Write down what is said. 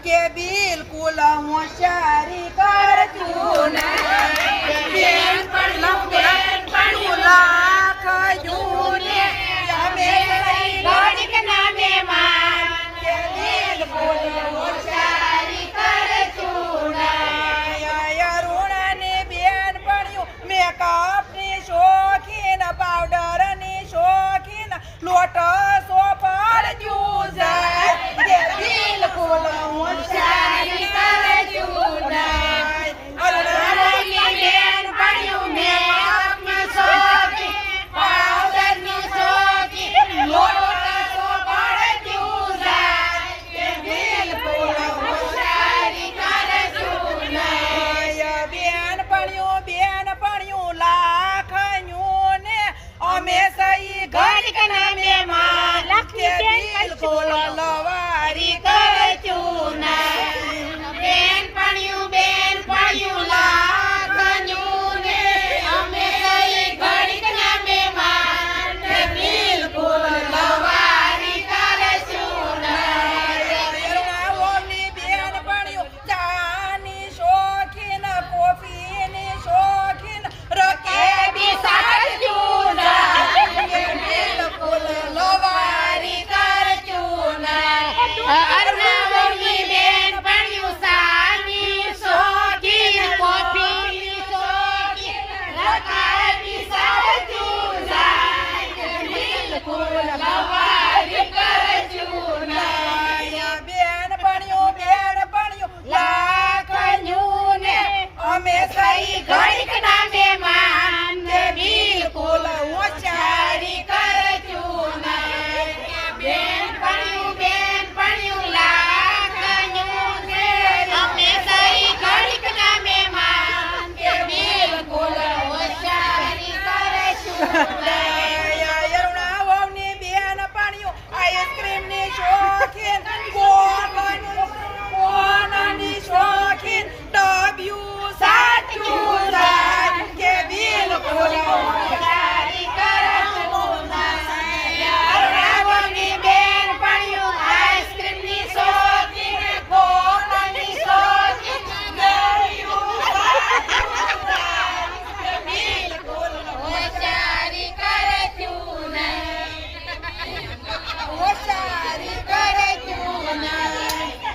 કે બિલકુલ હોશિયારી કરતું નહીં બેનપણીઓ લાખ જૂને અમે ઘડીક ના મહેમાન કે બિલકુલ હોશિયારી કરતું નહીં અરુણાની બેનપણીઓ મેકઅપની શોખીન પાવડરની શોખીન લોટસો પડજું જાય કે બિલકુલ હોશિયારી કરતું નહીં અરુણાની બેનપણીઓ મેકઅપની શોખીન પાવડરની શોખીન લોટસો પડજું જાય કે બિલકુલ હોશિયારી કરતું નહીં બેનપણીઓ લાખન્યું ને અમે સહી ઘડીક ના મહેમાન કે બિલકુલ